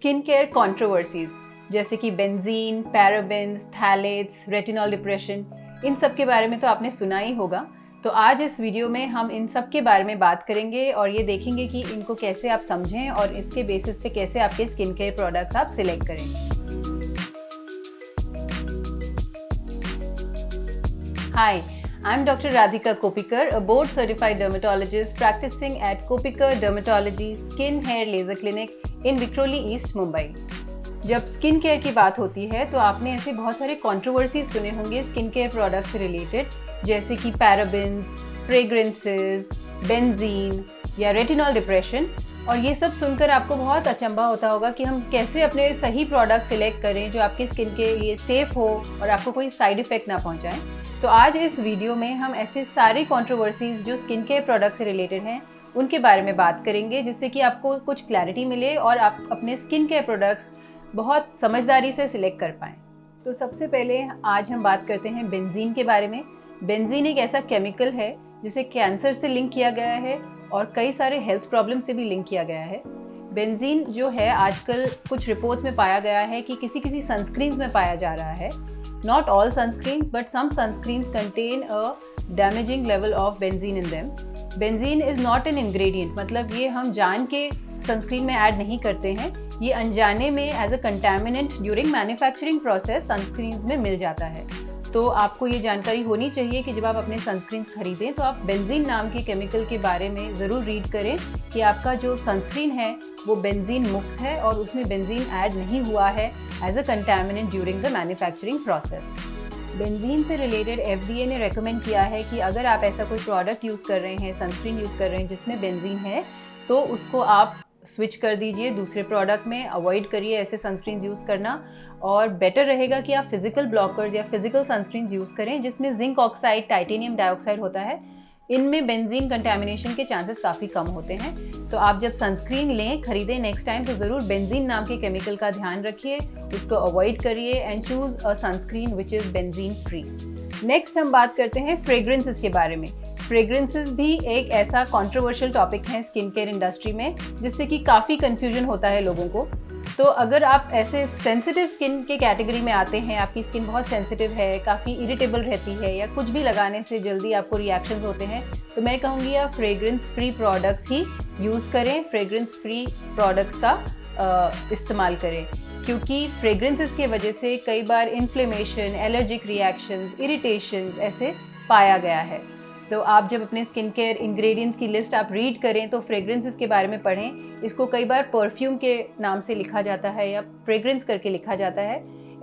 Skin care controversies जैसे कि benzene, parabens, phthalates, retinol depression, इन सब के बारे में तो आपने सुना ही होगा। तो आज इस वीडियो में हम इन सब के बारे में बात करेंगे और ये देखेंगे कि इनको कैसे आप समझें और इसके बेसिस पे कैसे आपके स्किन केयर प्रोडक्ट्स आप सिलेक्ट करें। Hi, I'm Dr. Radhika Kopikar, a board-certified dermatologist practicing at Kopikar Dermatology Skin Hair Laser Clinic in Vikhroli East, Mumbai. जब स्किन केयर की बात होती है तो आपने ऐसे बहुत सारे कंट्रोवर्सीज सुने होंगे स्किन केयर प्रोडक्ट से रिलेटेड, जैसे कि पैराबेन्स, फ्रेग्रेंसेस, बेंजीन या रेटिनॉल डिप्रेशन। और ये सब सुनकर आपको बहुत अचंभा होता होगा कि हम कैसे अपने सही प्रोडक्ट सिलेक्ट करें जो आपकी स्किन के लिए सेफ़ हो और आपको कोई साइड इफ़ेक्ट ना पहुंचाएं। तो आज इस वीडियो में हम ऐसे सारे कंट्रोवर्सीज जो स्किन केयर प्रोडक्ट से रिलेटेड हैं उनके बारे में बात करेंगे, जिससे कि आपको कुछ क्लैरिटी मिले और आप अपने स्किन केयर प्रोडक्ट्स बहुत समझदारी से सिलेक्ट कर पाएँ। तो सबसे पहले आज हम बात करते हैं बेंजीन के बारे में। बेंजीन एक ऐसा केमिकल है जिसे कैंसर से लिंक किया गया है और कई सारे हेल्थ प्रॉब्लम से भी लिंक किया गया है। बेंजीन जो है आजकल कुछ रिपोर्ट्स में पाया गया है कि किसी सनस्क्रीन्स में पाया जा रहा है। Not all sunscreens, but some sunscreens contain a damaging level of benzene in them. Benzene is not an ingredient, मतलब ये हम जान के सनस्क्रीन में ऐड नहीं करते हैं, ये अनजाने में as a contaminant during manufacturing process sunscreens में मिल जाता है। तो आपको ये जानकारी होनी चाहिए कि जब आप अपने सनस्क्रीन्स खरीदें तो आप बेंजीन नाम के केमिकल के बारे में ज़रूर रीड करें कि आपका जो सनस्क्रीन है वो बेंजीन मुक्त है और उसमें बेंजीन ऐड नहीं हुआ है as a contaminant during the manufacturing process. Benzene से रिलेटेड FDA ने रेकमेंड किया है कि अगर आप ऐसा कोई प्रोडक्ट यूज़ कर रहे हैं, सनस्क्रीन यूज़ कर रहे हैं जिसमें बेंजीन है, तो उसको आप स्विच कर दीजिए दूसरे प्रोडक्ट में। अवॉइड करिए ऐसे सनस्क्रीन्स यूज़ करना और बेटर रहेगा कि आप फिजिकल ब्लॉकर्स या फिजिकल सनस्क्रीन्स यूज़ करें जिसमें जिंक ऑक्साइड, टाइटेनियम डाइऑक्साइड होता है। इनमें बेंजीन कंटेमिनेशन के चांसेस काफ़ी कम होते हैं। तो आप जब सनस्क्रीन लें, खरीदें नेक्स्ट टाइम, तो ज़रूर बेंजीन नाम के केमिकल का ध्यान रखिए, उसको अवॉइड करिए and choose a sunscreen which is benzene free. Next हम बात करते हैं फ्रेग्रेंसेस के बारे में। फ्रेग्रेंसेस भी एक ऐसा कंट्रोवर्शियल टॉपिक है स्किन केयर इंडस्ट्री में जिससे कि काफ़ी कन्फ्यूजन होता है लोगों को। तो अगर आप ऐसे सेंसिटिव स्किन के कैटेगरी में आते हैं, आपकी स्किन बहुत सेंसिटिव है, काफ़ी इरिटेबल रहती है या कुछ भी लगाने से जल्दी आपको रिएक्शंस होते हैं, तो मैं कहूँगी आप फ्रेग्रेंस फ्री प्रोडक्ट्स ही यूज़ करें, फ्रेग्रेंस फ्री प्रोडक्ट्स का इस्तेमाल करें, क्योंकि फ्रेग्रेंसेस के वजह से कई बार इन्फ्लेमेशन, एलर्जिक रिएक्शंस, इरिटेशंस ऐसे पाया गया है। तो आप जब अपने स्किन केयर इंग्रेडिएंट्स की लिस्ट आप रीड करें तो फ्रेग्रेंसेस के बारे में पढ़ें। इसको कई बार परफ्यूम के नाम से लिखा जाता है या फ्रेग्रेंस करके लिखा जाता है।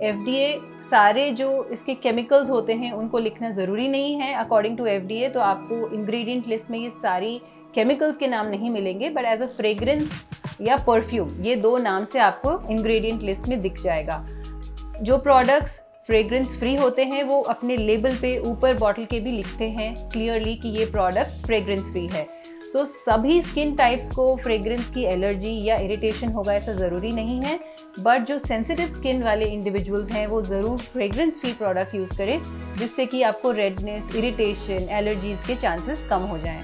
FDA सारे जो इसके केमिकल्स होते हैं उनको लिखना ज़रूरी नहीं है अकॉर्डिंग टू FDA। तो आपको इंग्रेडिएंट लिस्ट में ये सारी केमिकल्स के नाम नहीं मिलेंगे, बट एज अ फ्रेग्रेंस या परफ्यूम ये दो नाम से आपको इंग्रेडिएंट लिस्ट में दिख जाएगा। जो प्रोडक्ट्स फ्रेग्रेंस फ्री होते हैं वो अपने लेबल पे ऊपर बॉटल के भी लिखते हैं क्लियरली कि ये प्रोडक्ट फ्रेग्रेंस फ्री है। सो सभी स्किन टाइप्स को फ्रेग्रेंस की एलर्जी या इरिटेशन होगा ऐसा ज़रूरी नहीं है, बट जो सेंसिटिव स्किन वाले इंडिविजुअल्स हैं वो ज़रूर फ्रेग्रेंस फ्री प्रोडक्ट यूज़ करें जिससे कि आपको रेडनेस, इरिटेशन, एलर्जीज़ के चांसेस कम हो जाएं।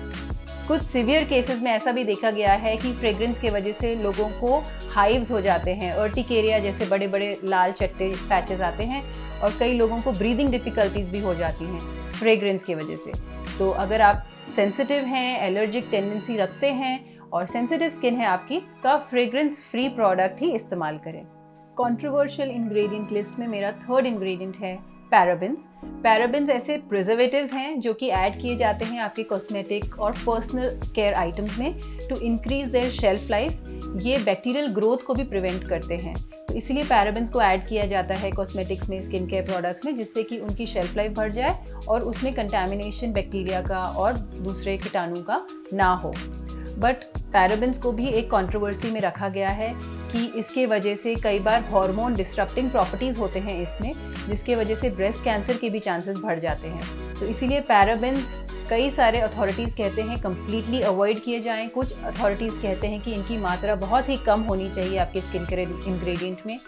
कुछ सीवियर केसेस में ऐसा भी देखा गया है कि फ्रेग्रेंस के वजह से लोगों को हाइव्स हो जाते हैं, अर्टिकेरिया जैसे बड़े बड़े लाल चट्टे पैचेस आते हैं और कई लोगों को ब्रीदिंग डिफ़िकल्टीज़ भी हो जाती हैं फ्रेग्रेंस की वजह से। तो अगर आप सेंसिटिव हैं, एलर्जिक टेंडेंसी रखते हैं और सेंसिटिव स्किन है आपकी, तो आप फ्रेग्रेंस फ्री प्रोडक्ट ही इस्तेमाल करें। कंट्रोवर्शियल इंग्रेडिएंट लिस्ट में मेरा थर्ड इंग्रेडिएंट है पैराबेन्स। पैराबेन्स ऐसे प्रिजर्वेटिव्स हैं जो कि ऐड किए जाते हैं आपके कॉस्मेटिक और पर्सनल केयर आइटम्स में to increase their shelf life. ये बैक्टीरियल ग्रोथ को भी प्रिवेंट करते हैं, तो इसीलिए पैराबेन्स को ऐड किया जाता है कॉस्मेटिक्स में, स्किन केयर प्रोडक्ट्स में, जिससे कि उनकी शेल्फ लाइफ बढ़ जाए और उसमें कंटेमिनेशन बैक्टीरिया का और दूसरे कीटाणु का ना हो। बट पैराबेन्स को भी एक कंट्रोवर्सी में रखा गया है कि इसके वजह से कई बार हार्मोन डिस्ट्रप्टिंग प्रॉपर्टीज़ होते हैं इसमें, जिसके वजह से ब्रेस्ट कैंसर के भी चांसेस बढ़ जाते हैं। तो इसीलिए पैराबेन्स कई सारे अथॉरिटीज़ कहते हैं कम्प्लीटली अवॉइड किए जाएं। कुछ अथॉरिटीज़ कहते हैं कि इनकी मात्रा बहुत ही कम होनी चाहिए आपके स्किन केयर इंग्रेडिएंट में।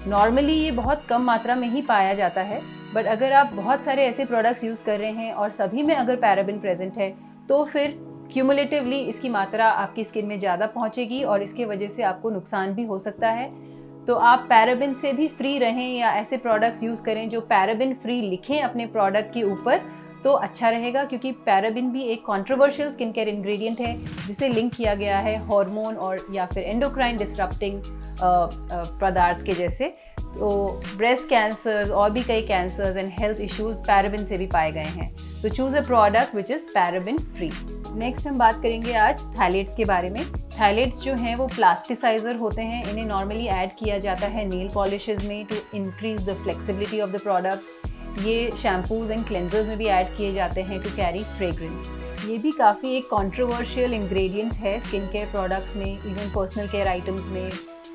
नॉर्मली ये बहुत कम मात्रा में ही पाया जाता है, बट अगर आप बहुत सारे ऐसे प्रोडक्ट्स यूज़ कर रहे हैं और सभी में अगर पैराबेन प्रेजेंट है तो फिर क्यूमुलेटिवली इसकी मात्रा आपकी स्किन में ज़्यादा पहुंचेगी और इसके वजह से आपको नुकसान भी हो सकता है। तो आप पैराबिन से भी फ्री रहें या ऐसे प्रोडक्ट्स यूज़ करें जो पैराबिन फ्री लिखें अपने प्रोडक्ट के ऊपर, तो अच्छा रहेगा, क्योंकि पैराबिन भी एक कंट्रोवर्शियल स्किन केयर इंग्रेडिएंट है जिसे लिंक किया गया है हार्मोन और या फिर एंडोक्राइन डिसरप्टिंग पदार्थ के जैसे। तो ब्रेस्ट कैंसर्स और भी कई cancers and health issues paraben से भी पाए गए हैं। तो choose a product which is paraben free. Next हम बात करेंगे आज थायलेट्स के बारे में। थायलेट्स जो हैं वो प्लास्टिसाइज़र होते हैं। इन्हें नॉर्मली ऐड किया जाता है नेल पॉलिशेज़ में to increase the flexibility of the product. ये शैम्पूज़ एंड क्लेंजर्स में भी ऐड किए जाते हैं टू कैरी फ्रेग्रेंस। ये भी काफ़ी एक कंट्रोवर्शियल इंग्रेडिएंट है स्किन केयर प्रोडक्ट्स में, इवन पर्सनल केयर आइटम्स में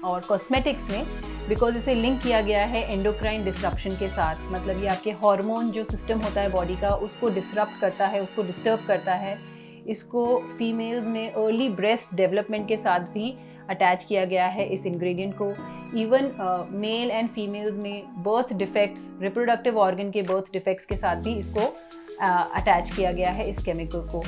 और कॉस्मेटिक्स में, बिकॉज इसे लिंक किया गया है एंडोक्राइन डिसरप्शन के साथ। मतलब ये आपके हार्मोन जो सिस्टम होता है बॉडी का, उसको डिसरप्ट करता है, उसको डिस्टर्ब करता है। इसको फीमेल्स में अर्ली ब्रेस्ट डेवलपमेंट के साथ भी अटैच किया गया है इस इंग्रेडिएंट को। इवन मेल एंड फीमेल्स में बर्थ डिफेक्ट्स, रिप्रोडक्टिव ऑर्गन के बर्थ डिफेक्ट्स के साथ भी इसको अटैच किया गया है इस केमिकल को।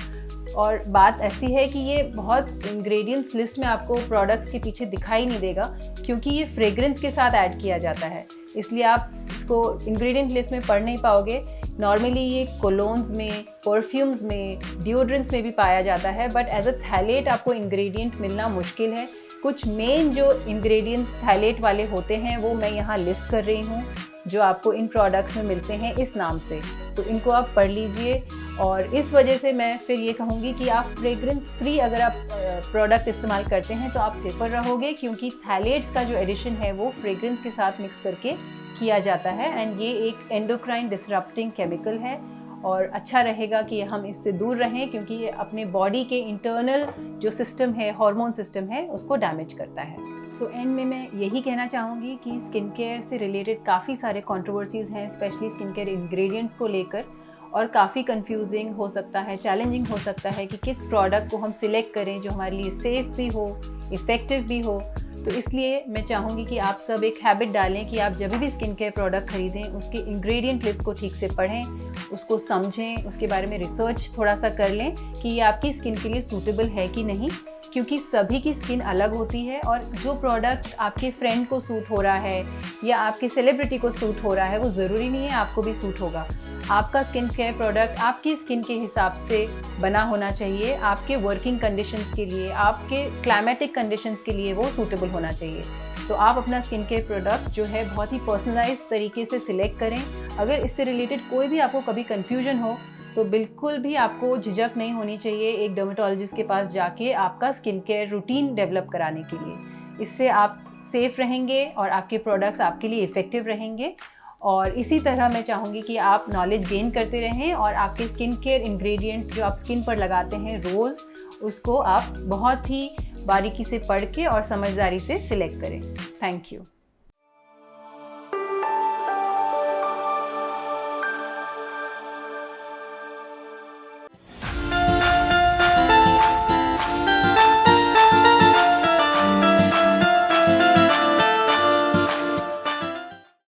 और बात ऐसी है कि ये बहुत इंग्रेडिएंट्स लिस्ट में आपको प्रोडक्ट्स के पीछे दिखाई नहीं देगा, क्योंकि ये फ्रेग्रेंस के साथ ऐड किया जाता है, इसलिए आप इसको इंग्रेडिएंट लिस्ट में पढ़ नहीं पाओगे। नॉर्मली ये कोलोन्स में, परफ्यूम्स में, डिओड्रेंट्स में भी पाया जाता है, बट एज अ थैलेट आपको इंग्रेडिएंट मिलना मुश्किल है। कुछ मेन जो इंग्रेडिएंट्स थैलेट वाले होते हैं वो मैं यहाँ लिस्ट कर रही हूँ, जो आपको इन प्रोडक्ट्स में मिलते हैं इस नाम से। तो इनको आप पढ़ लीजिए। और इस वजह से मैं फिर ये कहूँगी कि आप फ्रेग्रेंस फ्री अगर आप प्रोडक्ट इस्तेमाल करते हैं तो आप सेफ़र रहोगे, क्योंकि थैलेट्स का जो एडिशन है वो फ्रेग्रेंस के साथ मिक्स करके किया जाता है एंड ये एक एंडोक्राइन डिसरप्टिंग केमिकल है। और अच्छा रहेगा कि हम इससे दूर रहें, क्योंकि ये अपने बॉडी के इंटरनल जो सिस्टम है, हार्मोन सिस्टम है, उसको डैमेज करता है। तो एंड में मैं यही कहना चाहूँगी कि स्किन केयर से रिलेटेड काफ़ी सारे कंट्रोवर्सीज़ हैं, स्पेशली स्किन केयर इंग्रेडिएंट्स को लेकर, और काफ़ी कंफ्यूजिंग हो सकता है, चैलेंजिंग हो सकता है कि किस प्रोडक्ट को हम सिलेक्ट करें जो हमारे लिए सेफ़ भी हो, इफ़ेक्टिव भी हो। तो इसलिए मैं चाहूँगी कि आप सब एक हैबिट डालें कि आप जब भी स्किन केयर प्रोडक्ट खरीदें उसके इंग्रेडिएंट लिस्ट को ठीक से पढ़ें, उसको समझें, उसके बारे में रिसर्च थोड़ा सा कर लें कि ये आपकी स्किन के लिए सूटेबल है कि नहीं, क्योंकि सभी की स्किन अलग होती है और जो प्रोडक्ट आपके फ्रेंड को सूट हो रहा है या आपके सेलिब्रिटी को सूट हो रहा है वो ज़रूरी नहीं है आपको भी सूट होगा। आपका स्किन केयर प्रोडक्ट आपकी स्किन के हिसाब से बना होना चाहिए, आपके वर्किंग कंडीशंस के लिए, आपके क्लाइमेटिक कंडीशंस के लिए वो सूटेबल होना चाहिए। तो आप अपना स्किन केयर प्रोडक्ट जो है बहुत ही पर्सनलाइज्ड तरीके से सिलेक्ट करें। अगर इससे रिलेटेड कोई भी आपको कभी कन्फ्यूजन हो तो बिल्कुल भी आपको झिझक नहीं होनी चाहिए एक डर्मेटोलॉजिस्ट के पास जाके आपका स्किन केयर रूटीन डेवलप कराने के लिए। इससे आप सेफ़ रहेंगे और आपके प्रोडक्ट्स आपके लिए इफ़ेक्टिव रहेंगे। और इसी तरह मैं चाहूँगी कि आप नॉलेज गेन करते रहें और आपके स्किन केयर इंग्रेडिएंट्स जो आप स्किन पर लगाते हैं रोज़, उसको आप बहुत ही बारीकी से पढ़ के और समझदारी से सिलेक्ट करें। Thank you.